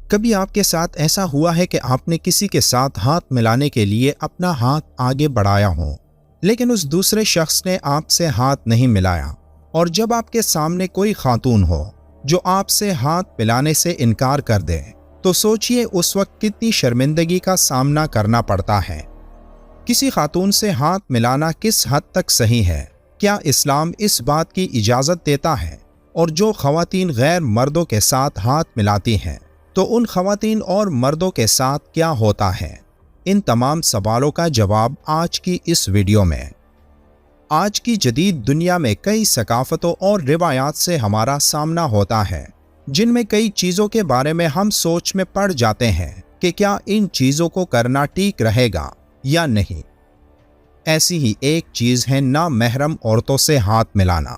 کبھی آپ کے ساتھ ایسا ہوا ہے کہ آپ نے کسی کے ساتھ ہاتھ ملانے کے لیے اپنا ہاتھ آگے بڑھایا ہو، لیکن اس دوسرے شخص نے آپ سے ہاتھ نہیں ملایا؟ اور جب آپ کے سامنے کوئی خاتون ہو جو آپ سے ہاتھ ملانے سے انکار کر دے تو سوچئے اس وقت کتنی شرمندگی کا سامنا کرنا پڑتا ہے۔ کسی خاتون سے ہاتھ ملانا کس حد تک صحیح ہے؟ کیا اسلام اس بات کی اجازت دیتا ہے؟ اور جو خواتین غیر مردوں کے ساتھ ہاتھ ملاتی ہیں تو ان خواتین اور مردوں کے ساتھ کیا ہوتا ہے؟ ان تمام سوالوں کا جواب آج کی اس ویڈیو میں۔ آج کی جدید دنیا میں کئی ثقافتوں اور روایات سے ہمارا سامنا ہوتا ہے جن میں کئی چیزوں کے بارے میں ہم سوچ میں پڑ جاتے ہیں کہ کیا ان چیزوں کو کرنا ٹھیک رہے گا یا نہیں۔ ایسی ہی ایک چیز ہے نامحرم عورتوں سے ہاتھ ملانا۔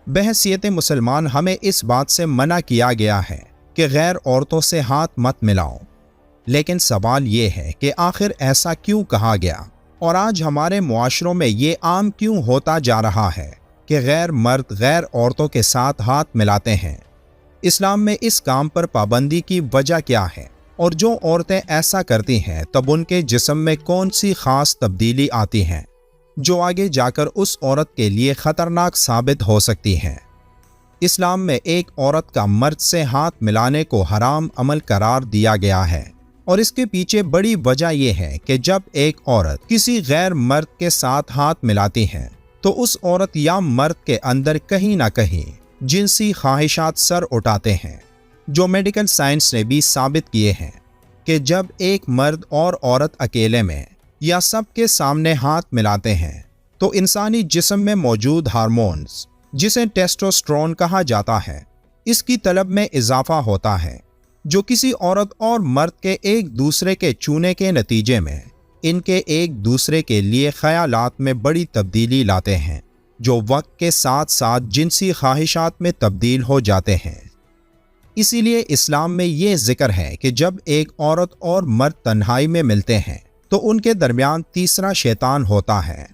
بحیثیت مسلمان ہمیں اس بات سے منع کیا گیا ہے کہ غیر عورتوں سے ہاتھ مت ملاؤ، لیکن سوال یہ ہے کہ آخر ایسا کیوں کہا گیا، اور آج ہمارے معاشروں میں یہ عام کیوں ہوتا جا رہا ہے کہ غیر مرد غیر عورتوں کے ساتھ ہاتھ ملاتے ہیں؟ اسلام میں اس کام پر پابندی کی وجہ کیا ہے، اور جو عورتیں ایسا کرتی ہیں تب ان کے جسم میں کون سی خاص تبدیلی آتی ہیں جو آگے جا کر اس عورت کے لیے خطرناک ثابت ہو سکتی ہیں؟ اسلام میں ایک عورت کا مرد سے ہاتھ ملانے کو حرام عمل قرار دیا گیا ہے، اور اس کے پیچھے بڑی وجہ یہ ہے کہ جب ایک عورت کسی غیر مرد کے ساتھ ہاتھ ملاتی ہے تو اس عورت یا مرد کے اندر کہیں نہ کہیں جنسی خواہشات سر اٹھاتے ہیں، جو میڈیکل سائنس نے بھی ثابت کیے ہیں کہ جب ایک مرد اور عورت اکیلے میں یا سب کے سامنے ہاتھ ملاتے ہیں تو انسانی جسم میں موجود ہارمونز جسے ٹیسٹوسٹرون کہا جاتا ہے، اس کی طلب میں اضافہ ہوتا ہے، جو کسی عورت اور مرد کے ایک دوسرے کے چھونے کے نتیجے میں ان کے ایک دوسرے کے لیے خیالات میں بڑی تبدیلی لاتے ہیں، جو وقت کے ساتھ ساتھ جنسی خواہشات میں تبدیل ہو جاتے ہیں۔ اسی لیے اسلام میں یہ ذکر ہے کہ جب ایک عورت اور مرد تنہائی میں ملتے ہیں تو ان کے درمیان تیسرا شیطان ہوتا ہے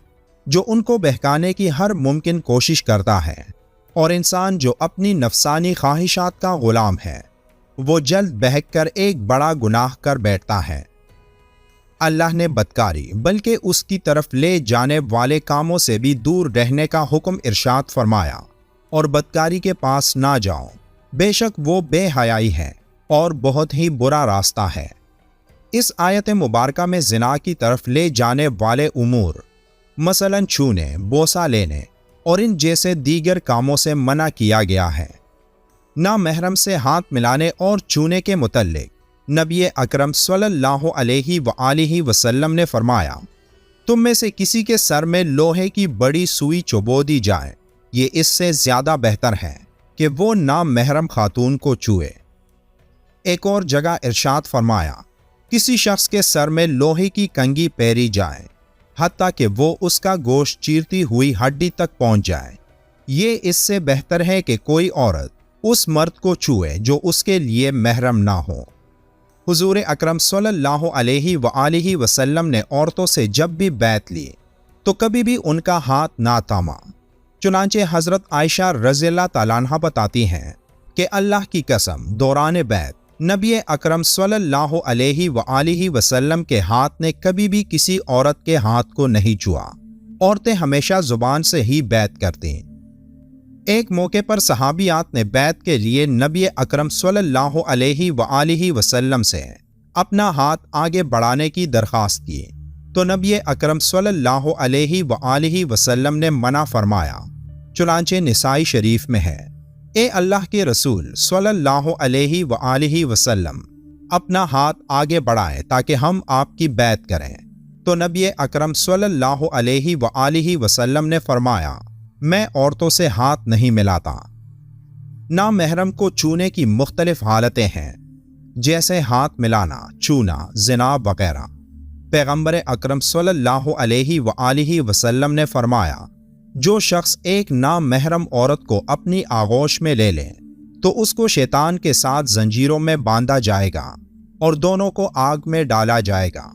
جو ان کو بہکانے کی ہر ممکن کوشش کرتا ہے، اور انسان جو اپنی نفسانی خواہشات کا غلام ہے وہ جلد بہک کر ایک بڑا گناہ کر بیٹھتا ہے۔ اللہ نے بدکاری بلکہ اس کی طرف لے جانے والے کاموں سے بھی دور رہنے کا حکم ارشاد فرمایا، اور بدکاری کے پاس نہ جاؤ، بے شک وہ بے حیائی ہے اور بہت ہی برا راستہ ہے۔ اس آیت مبارکہ میں زنا کی طرف لے جانے والے امور مثلا چھونے، بوسہ لینے اور ان جیسے دیگر کاموں سے منع کیا گیا ہے۔ نامحرم سے ہاتھ ملانے اور چھونے کے متعلق نبی اکرم صلی اللہ علیہ وآلہ وسلم نے فرمایا، تم میں سے کسی کے سر میں لوہے کی بڑی سوئی چبو دی جائے، یہ اس سے زیادہ بہتر ہے کہ وہ نامحرم خاتون کو چھوئے۔ ایک اور جگہ ارشاد فرمایا، کسی شخص کے سر میں لوہے کی کنگھی پیری جائے حتیٰ کہ وہ اس کا گوشت چیرتی ہوئی ہڈی تک پہنچ جائے، یہ اس سے بہتر ہے کہ کوئی عورت اس مرد کو چھوئے جو اس کے لیے محرم نہ ہو۔ حضور اکرم صلی اللہ علیہ وآلہ وسلم نے عورتوں سے جب بھی بیعت لی تو کبھی بھی ان کا ہاتھ نہ تھاما۔ چنانچہ حضرت عائشہ رضی اللہ تعالیٰ عنہ بتاتی ہیں کہ اللہ کی قسم دوران بیعت نبی اکرم صلی اللہ علیہ وآلہ وسلم کے ہاتھ نے کبھی بھی کسی عورت کے ہاتھ کو نہیں چھوا، عورتیں ہمیشہ زبان سے ہی بیعت کرتیں۔ ایک موقع پر صحابیات نے بیعت کے لیے نبی اکرم صلی اللہ علیہ وآلہ وسلم سے اپنا ہاتھ آگے بڑھانے کی درخواست کی تو نبی اکرم صلی اللہ علیہ وآلہ وسلم نے منع فرمایا۔ چنانچہ نسائی شریف میں ہے، اے اللہ کے رسول صلی اللہ علیہ وآلہ وسلم، اپنا ہاتھ آگے بڑھائیں تاکہ ہم آپ کی بیعت کریں۔ تو نبی اکرم صلی اللہ علیہ وآلہ وسلم نے فرمایا، میں عورتوں سے ہاتھ نہیں ملاتا۔ نامحرم کو چھونے کی مختلف حالتیں ہیں، جیسے ہاتھ ملانا، چھونا، زنا وغیرہ۔ پیغمبر اکرم صلی اللہ علیہ وآلہ وسلم نے فرمایا، جو شخص ایک نامحرم عورت کو اپنی آغوش میں لے لے تو اس کو شیطان کے ساتھ زنجیروں میں باندھا جائے گا اور دونوں کو آگ میں ڈالا جائے گا۔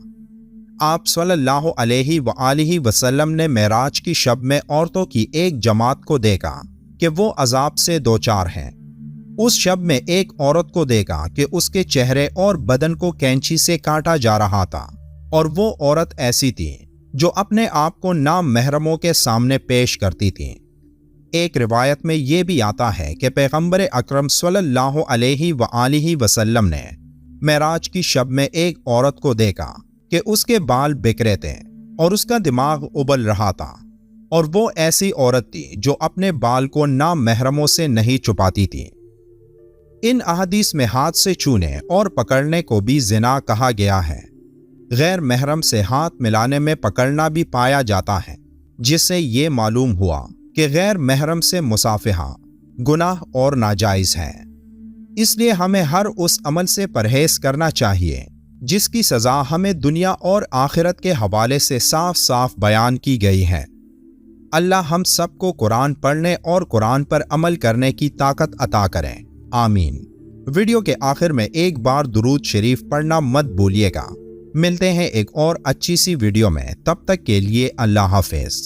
آپ صلی اللہ علیہ وآلہ وسلم نے معراج کی شب میں عورتوں کی ایک جماعت کو دیکھا کہ وہ عذاب سے دوچار ہیں۔ اس شب میں ایک عورت کو دیکھا کہ اس کے چہرے اور بدن کو کینچی سے کاٹا جا رہا تھا، اور وہ عورت ایسی تھی جو اپنے آپ کو نام محرموں کے سامنے پیش کرتی تھی۔ ایک روایت میں یہ بھی آتا ہے کہ پیغمبر اکرم صلی اللہ علیہ وآلہ وسلم نے معراج کی شب میں ایک عورت کو دیکھا کہ اس کے بال بکھرے تھے اور اس کا دماغ ابل رہا تھا، اور وہ ایسی عورت تھی جو اپنے بال کو نام محرموں سے نہیں چھپاتی تھی۔ ان احادیث میں ہاتھ سے چھونے اور پکڑنے کو بھی زنا کہا گیا ہے۔ غیر محرم سے ہاتھ ملانے میں پکڑنا بھی پایا جاتا ہے، جس سے یہ معلوم ہوا کہ غیر محرم سے مصافحہ گناہ اور ناجائز ہے۔ اس لیے ہمیں ہر اس عمل سے پرہیز کرنا چاہیے جس کی سزا ہمیں دنیا اور آخرت کے حوالے سے صاف صاف بیان کی گئی ہے۔ اللہ ہم سب کو قرآن پڑھنے اور قرآن پر عمل کرنے کی طاقت عطا کریں، آمین۔ ویڈیو کے آخر میں ایک بار درود شریف پڑھنا مت بھولیے گا۔ ملتے ہیں ایک اور اچھی سی ویڈیو میں، تب تک کے لیے اللہ حافظ۔